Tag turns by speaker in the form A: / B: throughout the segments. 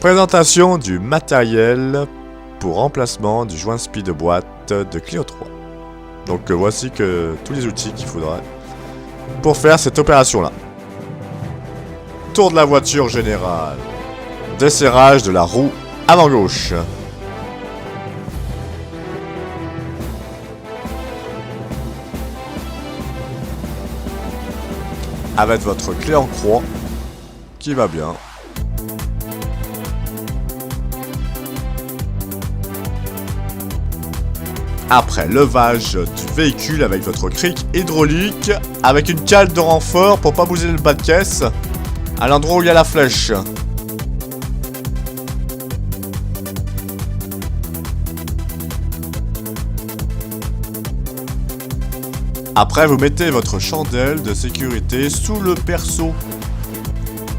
A: Présentation du matériel pour remplacement du joint speed de boîte de Clio 3. Donc voici que tous les outils qu'il faudra pour faire cette opération-là. Tour de la voiture générale. Desserrage de la roue avant gauche. Avec votre clé en croix qui va bien. Après, levage du véhicule avec votre cric hydraulique, avec une cale de renfort pour pas bouger le bas de caisse, à l'endroit où il y a la flèche. Après, vous mettez votre chandelle de sécurité sous le perceau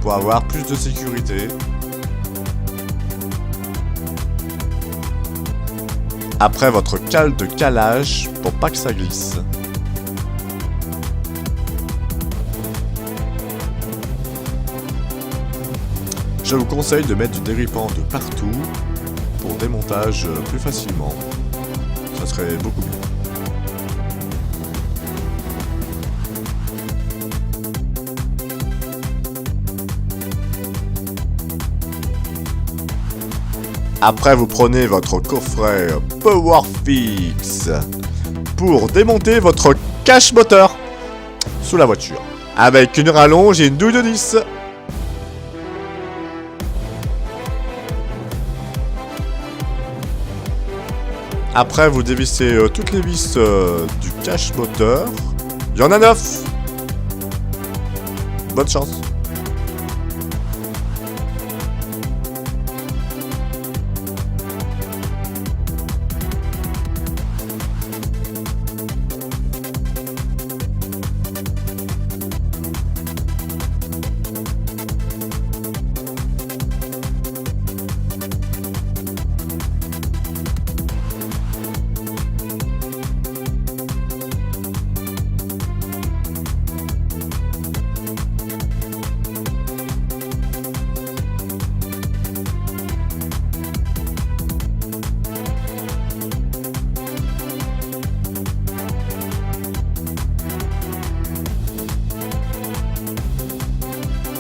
A: pour avoir plus de sécurité. Après, votre cale de calage pour pas que ça glisse. Je vous conseille de mettre du déripant de partout pour démontage plus facilement. Ça serait beaucoup mieux. Après, vous prenez votre coffret Powerfix pour démonter votre cache moteur sous la voiture. Avec une rallonge et une douille de 10. Après, vous dévissez toutes les vis du cache moteur. Il y en a 9. Bonne chance.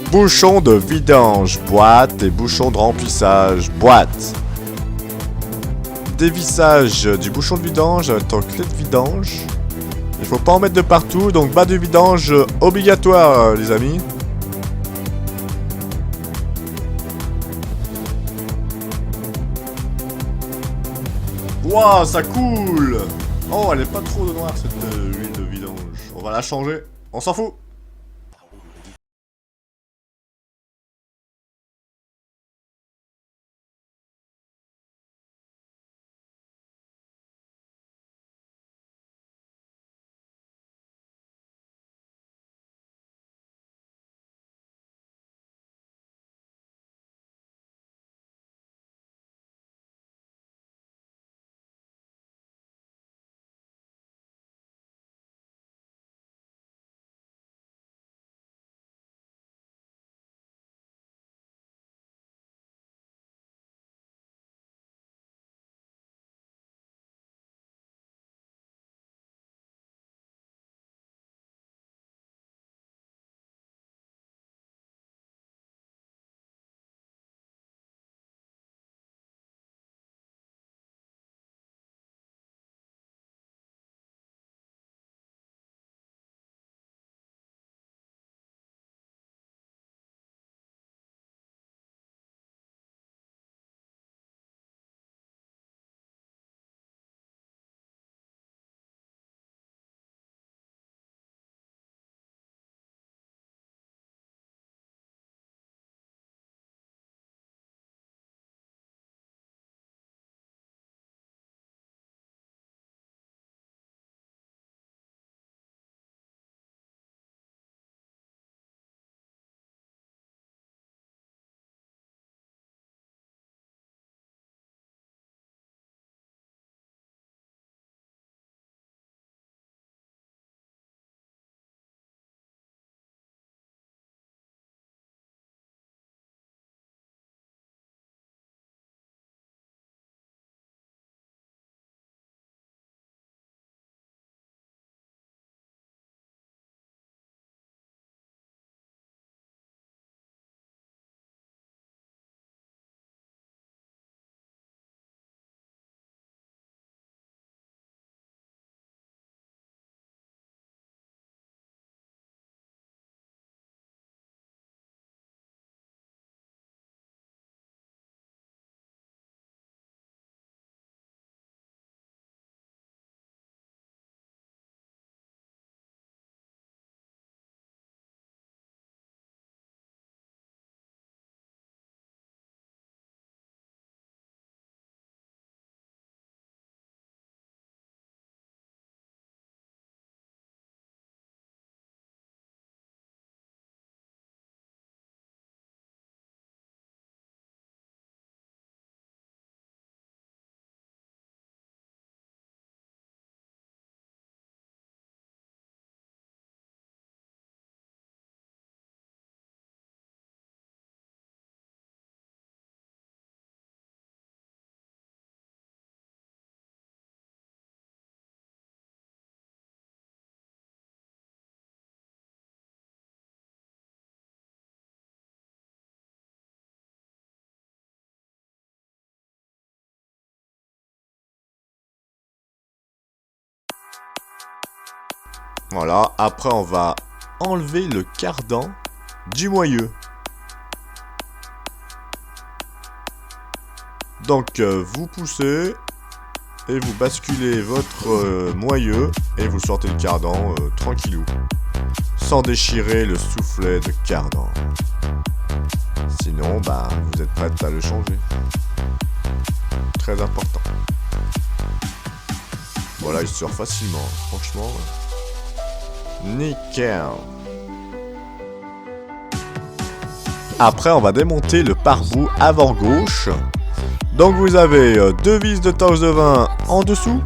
A: Bouchon de vidange boîte et bouchon de remplissage boîte. Dévissage du bouchon de vidange avec ton clé de vidange. Il faut pas en mettre de partout, donc bas de vidange obligatoire les amis. Waouh, ça coule. Oh, elle est pas trop de noire cette huile de vidange. On va la changer, on s'en fout. Voilà, après on va enlever le cardan du moyeu. Donc vous poussez et vous basculez votre moyeu et vous sortez le cardan tranquillou. Sans déchirer le soufflet de cardan. Sinon, bah, vous êtes prête à le changer. Très important. Voilà, il sort facilement, franchement. Nickel. Après, on va démonter le pare-boue avant gauche. Donc, vous avez deux vis de torche de vin en dessous.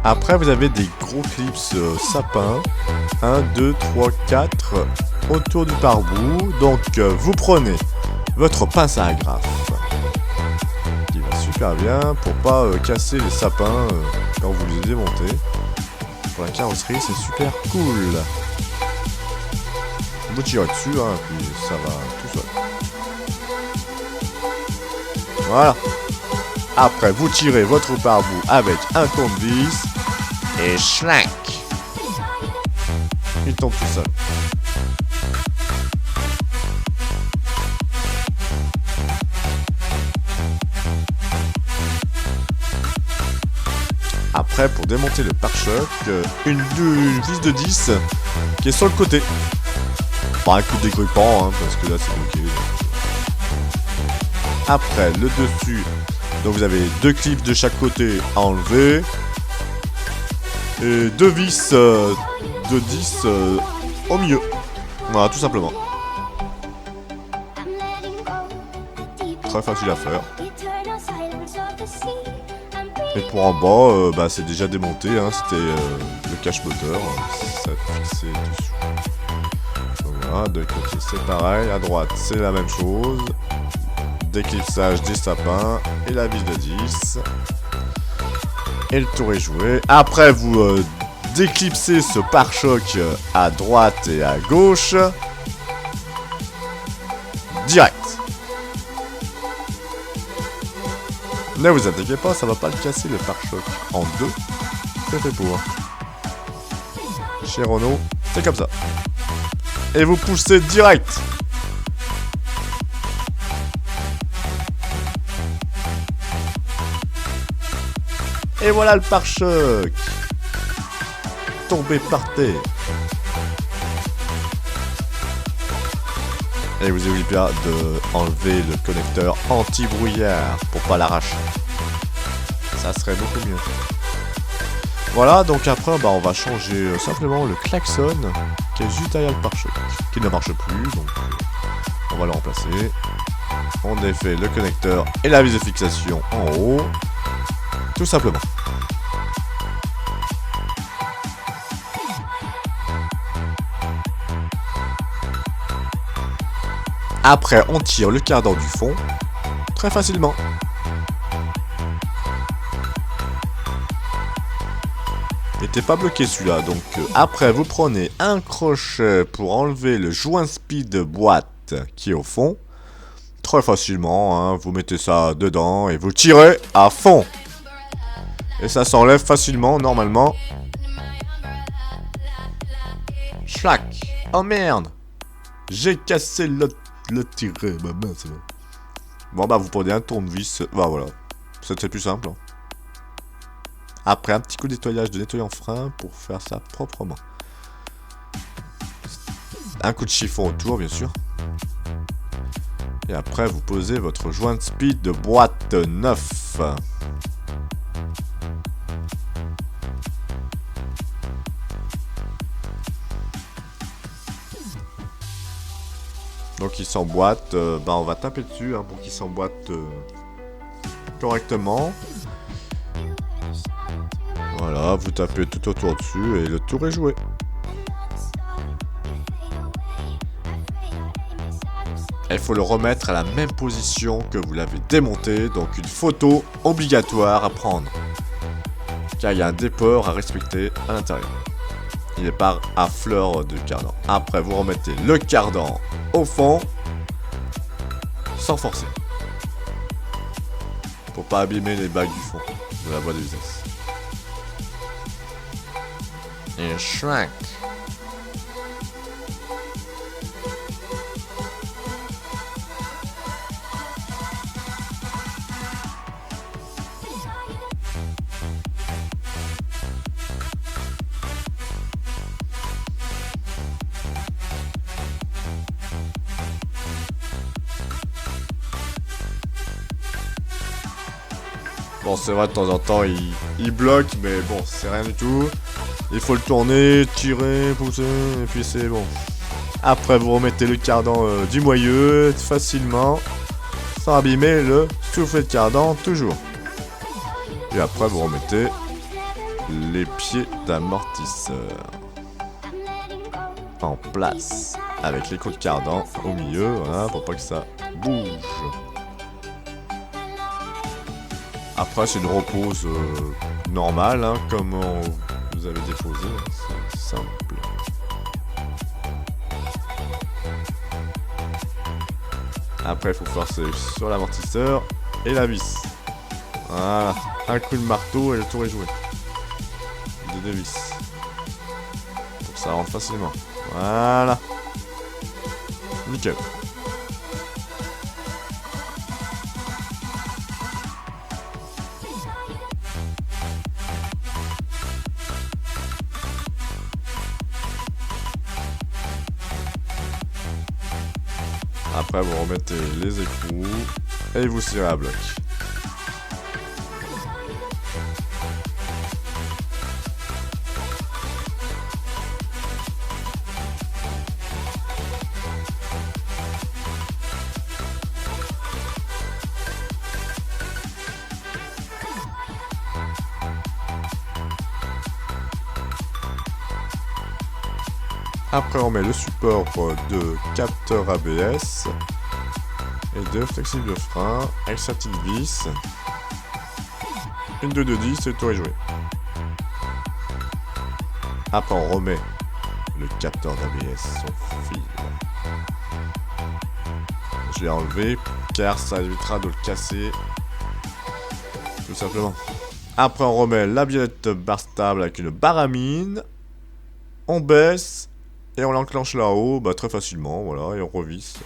A: Après, vous avez des gros clips sapins. 1, 2, 3, 4 autour du pare-boue. Donc, vous prenez votre pince à agrafe. Qui va super bien pour pas casser les sapins quand vous les démontez. Pour la carrosserie, c'est super cool. Vous tirez dessus, hein, puis ça va tout seul. Voilà. Après, vous tirez votre pare-boue avec un tournevis. Et schlank. Il tombe tout seul. Après, pour démonter le pare-choc, une vis de 10 qui est sur le côté. Pas un coup de dégrippant, hein, parce que là c'est bloqué. Après, le dessus. Donc vous avez deux clips de chaque côté à enlever. Et deux vis de 10 au milieu. Voilà, tout simplement. Très facile à faire. Et pour en bas, bah, c'est déjà démonté. Hein, c'était le cache moteur. Ça fixé dessus. Donc voilà, de côté c'est pareil. À droite, c'est la même chose. Déclipsage des sapins. Et la vis de 10. Et le tour est joué. Après, vous déclipsez ce pare-choc à droite et à gauche. Direct. Ne vous inquiétez pas, ça va pas le casser le pare-choc en deux. C'est fait pour. Chez Renault, c'est comme ça. Et vous poussez direct. Et voilà le pare-choc. Tombé par terre. Et vous n'oubliez pas de enlever le connecteur anti-brouillard pour pas l'arracher. Ça serait beaucoup mieux. Voilà, donc après bah, on va changer simplement le klaxon qui est juste derrière le pare-choc, qui ne marche plus, donc on va le remplacer. On défait le connecteur et la vis de fixation en haut. Tout simplement. Après, on tire le cardan du fond très facilement. Il n'était pas bloqué celui-là, donc après vous prenez un crochet pour enlever le joint speed de boîte qui est au fond. Très facilement, hein, vous mettez ça dedans et vous tirez à fond. Et ça s'enlève facilement, normalement. Schlack. Oh merde. J'ai cassé le tiret. Bah mince. Bon bah vous prenez un tournevis. Bah voilà. C'était plus simple. Hein. Après un petit coup de nettoyage de nettoyant frein pour faire ça proprement. Un coup de chiffon autour bien sûr. Et après vous posez votre joint de speed de boîte neuf. Donc il s'emboîte, bah on va taper dessus hein, pour qu'il s'emboîte correctement. Voilà, vous tapez tout autour dessus et le tour est joué. Il faut le remettre à la même position que vous l'avez démonté, donc une photo obligatoire à prendre. Car il y a un déport à respecter à l'intérieur. Il est pas à fleur de cardan. Après, vous remettez le cardan au fond, sans forcer. Pour pas abîmer les bagues du fond de la voie de vitesse. Et Shrek. Bon, c'est vrai, de temps en temps, il bloque, mais bon, c'est rien du tout. Il faut le tourner, tirer, pousser, et puis c'est bon. Après, vous remettez le cardan du moyeu, facilement, sans abîmer le soufflet de cardan, toujours. Et après, vous remettez les pieds d'amortisseur en place, avec les coups de cardan au milieu, voilà, pour pas que ça bouge. Après, c'est une repose normale, hein, comme vous avez déposé. C'est simple. Après, il faut forcer sur l'amortisseur et la vis. Voilà. Un coup de marteau et le tour est joué. De deux vis. Pour que ça rentre facilement. Voilà. Nickel. Après, vous remettez les écrous et vous serrez à bloc. Après, on met le support de capteur ABS et de flexible de frein avec sa petite vis. Une de 210 et le tour est joué. Après, on remet le capteur d'ABS son fil. Je l'ai enlevé car ça évitera de le casser. Tout simplement. Après, on remet la biellette barre stable avec une baramine. On baisse. Et on l'enclenche là-haut, bah, très facilement, voilà, et on revisse.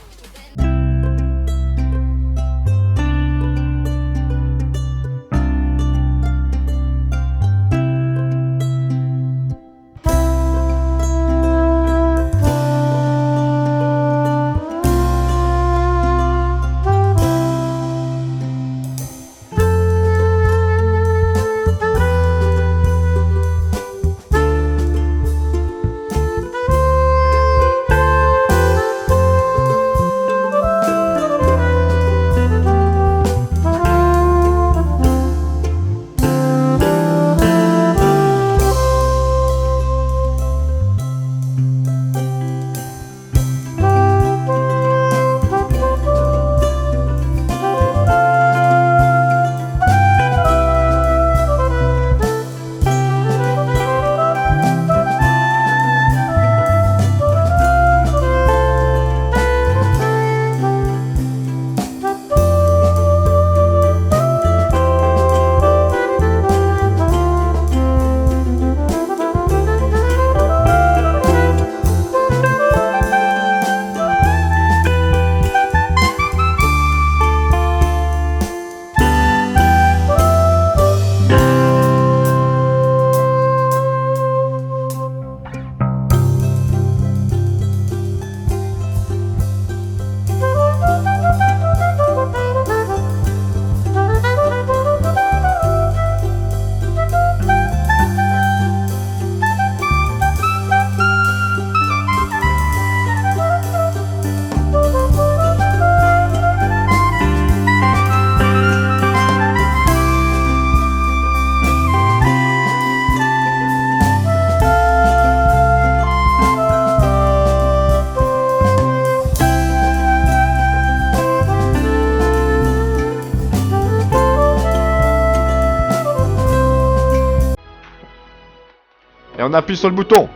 A: Et on appuie sur le bouton.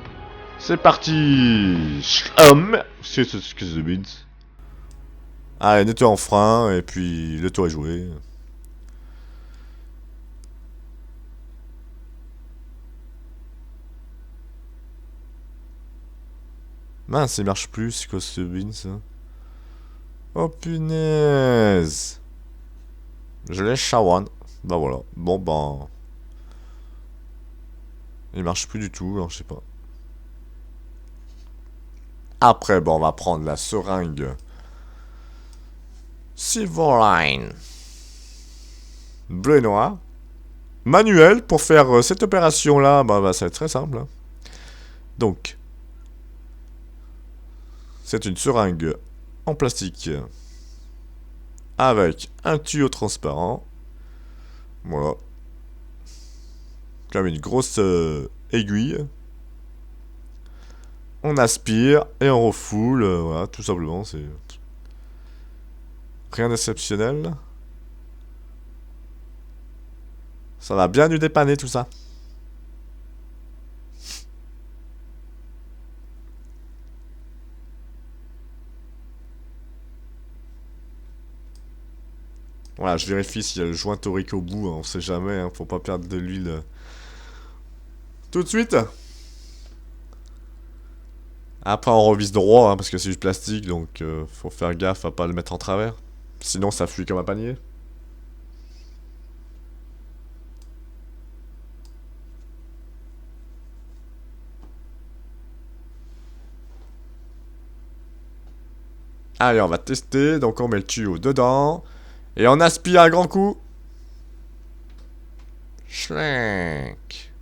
A: C'est parti. C'est ce que the beans. Allez, nettoie en frein et puis le tour est joué. Mince, il marche plus, c'est quoi ce bin ça? Oh punaise! Je l'ai shawan. Bah voilà. Bon ben. Il marche plus du tout, alors je sais pas. Après, bon, on va prendre la seringue Silverline bleu et noir. Manuel, pour faire cette opération-là, bah, ça va être très simple, hein. Donc, c'est une seringue en plastique avec un tuyau transparent. Voilà. Comme une grosse aiguille. On aspire et on refoule. Voilà, tout simplement, c'est rien d'exceptionnel. Ça va bien nous dépanner tout ça. Voilà, je vérifie s'il y a le joint torique au bout, hein, on sait jamais, hein, faut pas perdre de l'huile tout de suite. Après on revise droit, hein, parce que c'est du plastique, donc faut faire gaffe à pas le mettre en travers. Sinon ça fuit comme un panier. Allez, on va tester, donc on met le tuyau dedans, et on aspire un grand coup. Schlenk.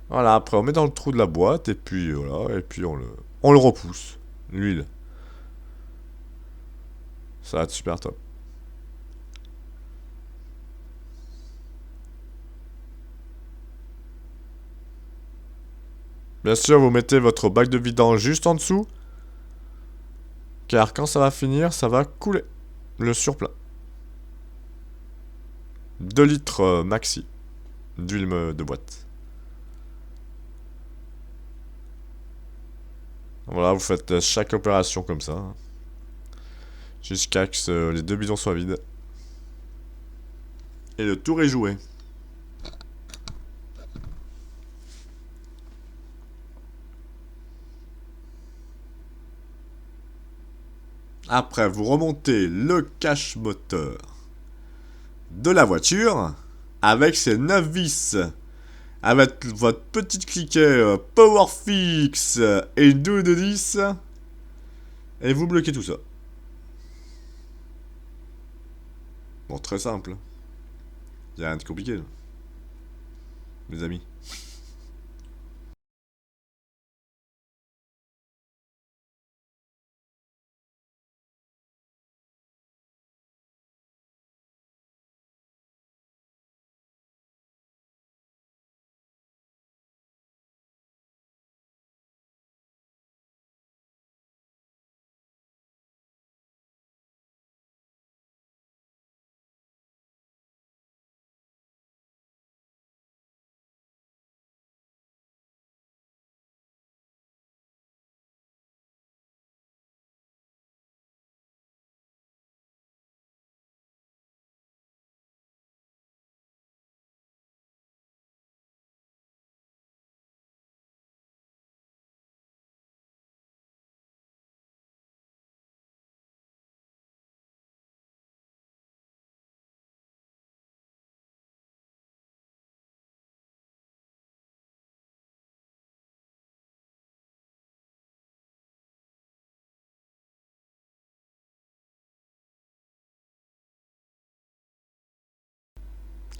A: Voilà, après on met dans le trou de la boîte, et puis voilà, et puis on le repousse, l'huile. Ça va être super top. Bien sûr, vous mettez votre bac de vidange juste en dessous, car quand ça va finir, ça va couler. Le surplat. 2 litres maxi d'huile de boîte. Voilà, vous faites chaque opération comme ça, hein, jusqu'à ce que les 2 bidons soient vides. Et le tour est joué. Après, vous remontez le cache moteur de la voiture avec ses 9 vis, avec votre petite cliquet Powerfix et une douille de 10, et vous bloquez tout ça. Bon, très simple. Y'a rien de compliqué, là, mes amis.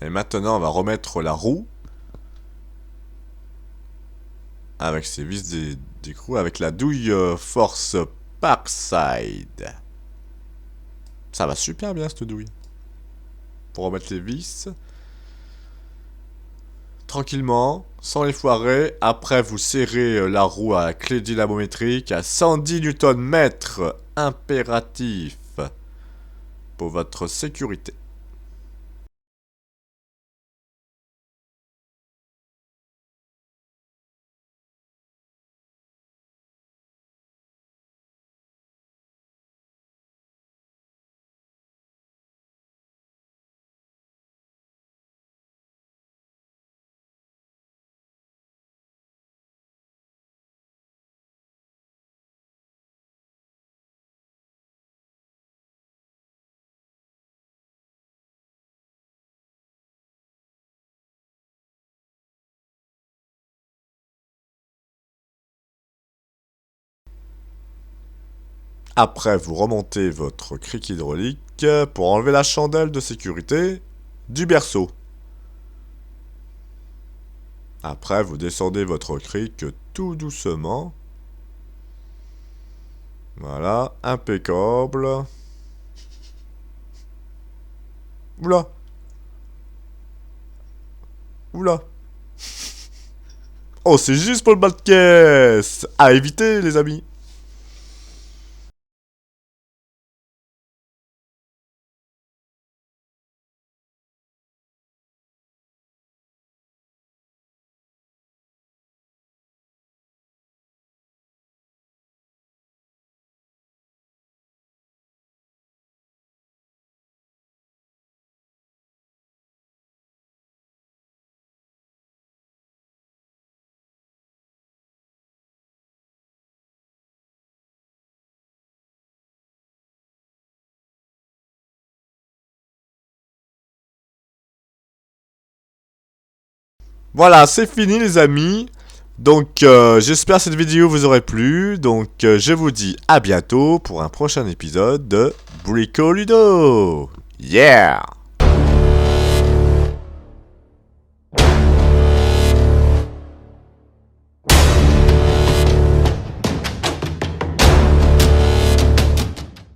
A: Et maintenant, on va remettre la roue avec ses vis d'écrou avec la douille Force Parkside. Ça va super bien cette douille. Pour remettre les vis. Tranquillement, sans les foirer. Après, vous serrez la roue à la clé dynamométrique à 110 Nm impératif pour votre sécurité. Après, vous remontez votre cric hydraulique pour enlever la chandelle de sécurité du berceau. Après, vous descendez votre cric tout doucement. Voilà, impeccable. Oula. Oula. Oh, c'est juste pour le bas de caisse. À éviter, les amis. Voilà, c'est fini les amis. Donc j'espère que cette vidéo vous aurait plu. Donc je vous dis à bientôt pour un prochain épisode de Brico Ludo. Yeah!